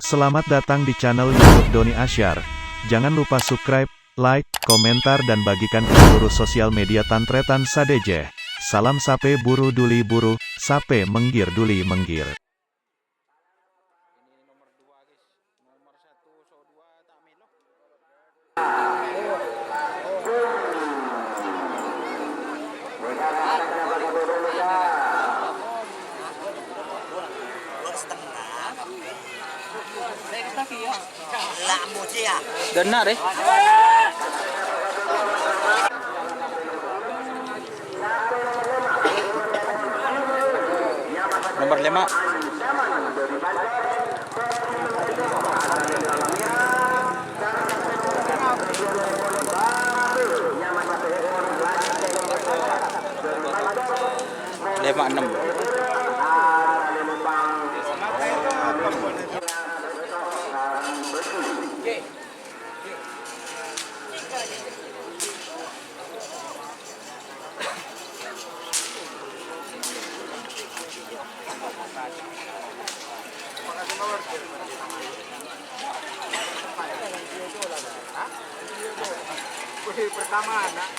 Selamat datang di channel YouTube Doni Asyar. Jangan lupa subscribe, like, komentar dan bagikan ke seluruh sosial media Tantretan Sadejeh. Salam sape buru duli buru, sape menggir duli menggir. Benar deh. Nomor 5. Lima 6. Pertama anak.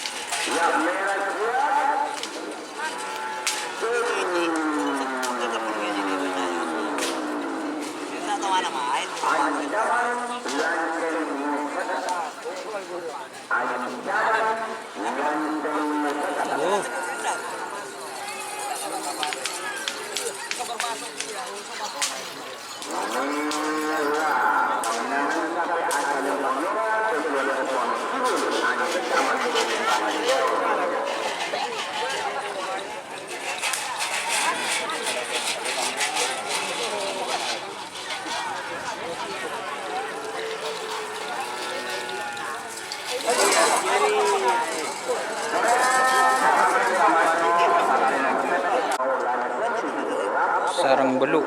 Sarang beluk.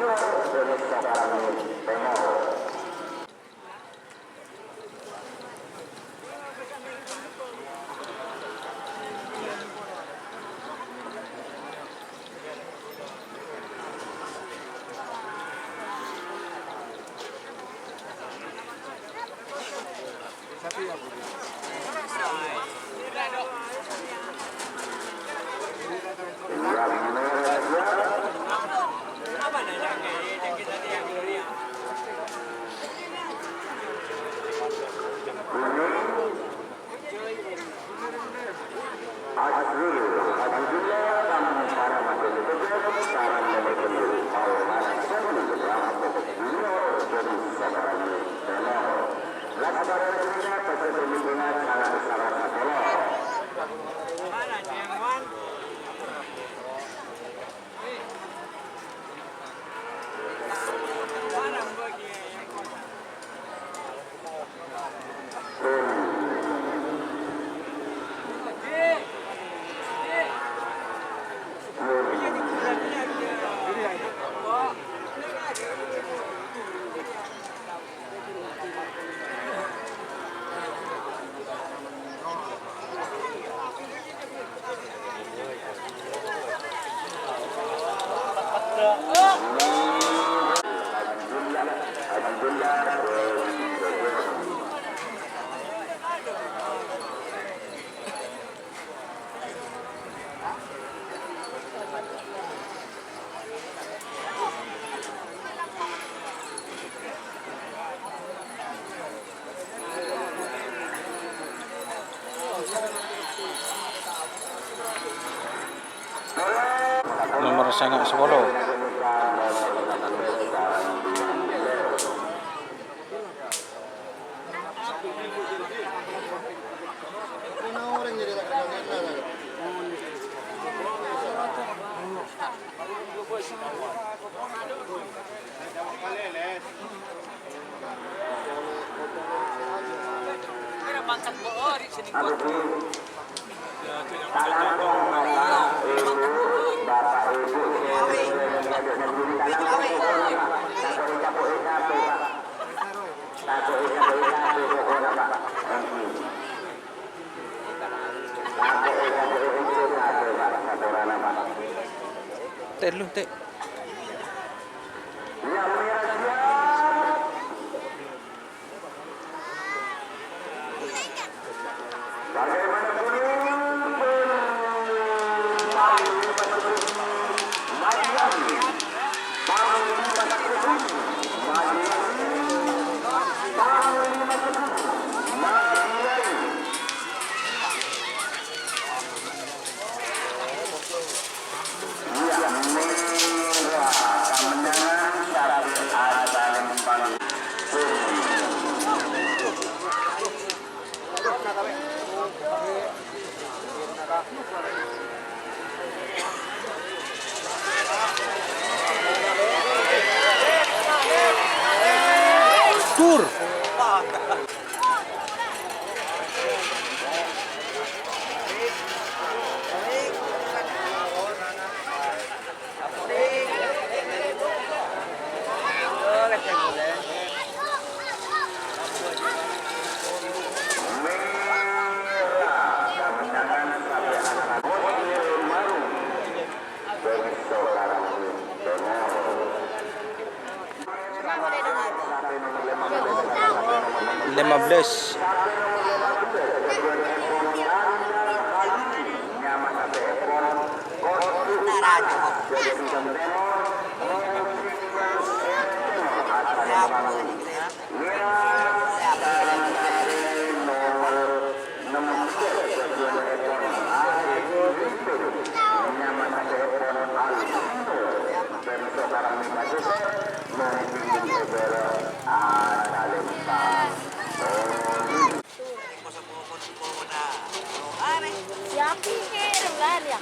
Nomor sangat 10. Teh lu teh. Tur. Lima belas. Siapa yang ya?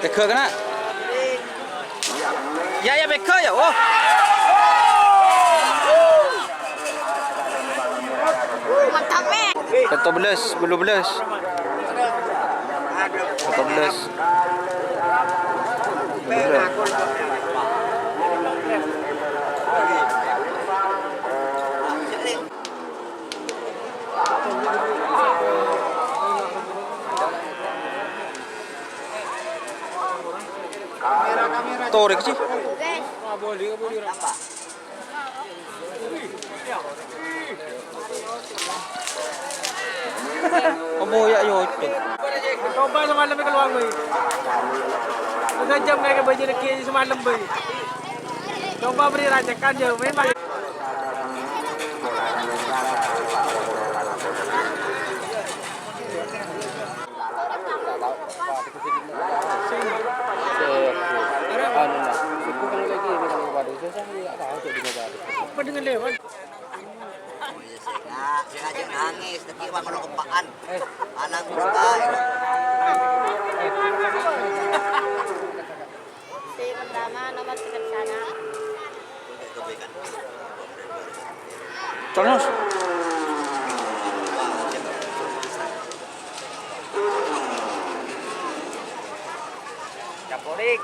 Beker kena. Ya beker ya. Oh. Mantap, men. 14, 12. 14. Tuh, sih. Kamu ya yo itu. Coba semalam keluar boy. Udah jam kayak baju neki semalam boy. Coba beri rajakan je, memang. Apa dengan lewat? Sengaja nangis, tapi bang kalau kepaan, anak muda. Si pertama nomor 3 di sana. Terus. Caporik.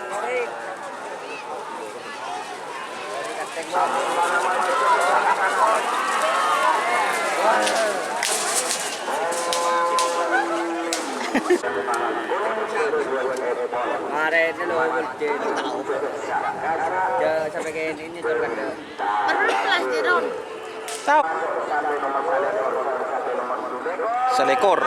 Caporik. Kemarin itu loh berjaya sampai kayak ini tuh kan Berpelas di ron. Tahu. Selekor.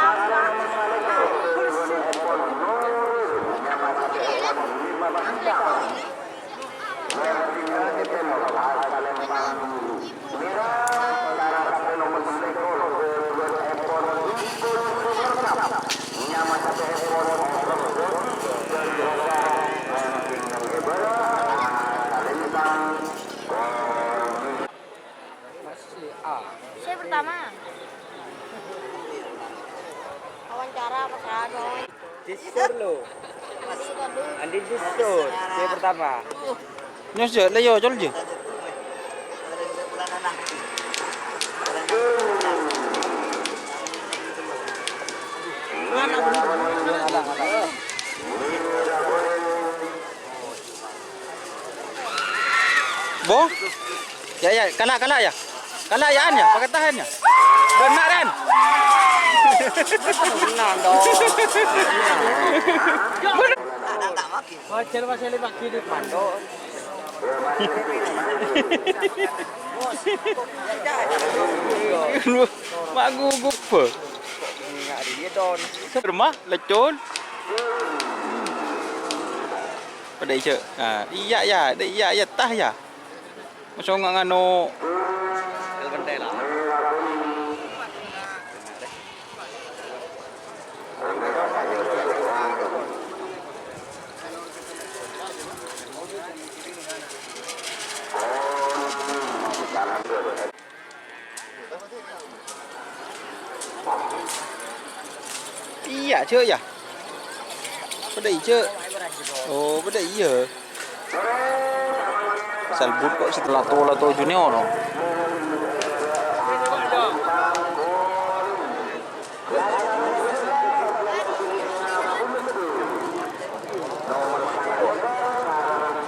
Saya pertama. Wawancara Mas Rano. Disur lo, Masih kado. Andi disur, saya pertama. Nyos je, leyo jol je. Bo? Ya, kalah ya. Kalah ya an ya, pakai tahan ya. Benar kan? Menang dong. Tak makin. Wajar masih 5 kilo mandor. Mak gugup. Enggak dia don. Rumah lecon. Pada je. Iya ya tah ya. Masuk ngano Bendela. iya je ya. Pada je. Oh, pada iya. Salbut kok setelah tola to junior no.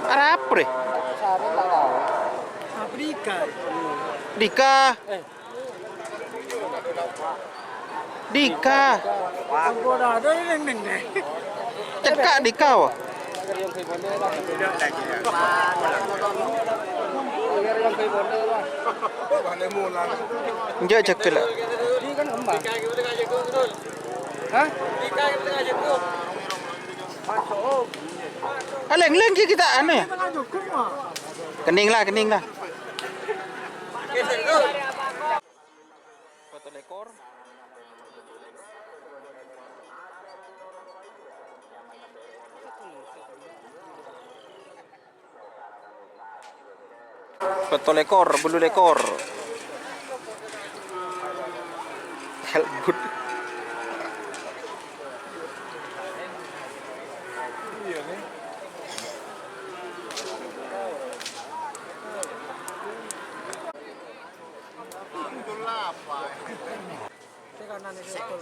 Arab deh. Afrika. Dika. Dika. Bodoh ada yang neng. Cekak Dika wah. Enggak cekak lah. Hah? Leng kita aneh. Tengah cukup mah. Kening lah. Foto lekor. Foto lekor, bulu lekor. Helgut.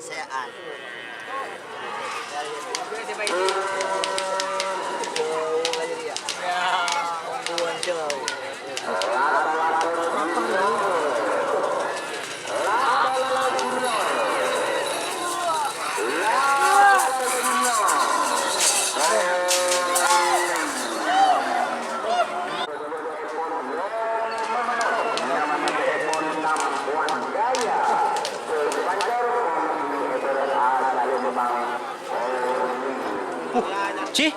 Sean. Cih,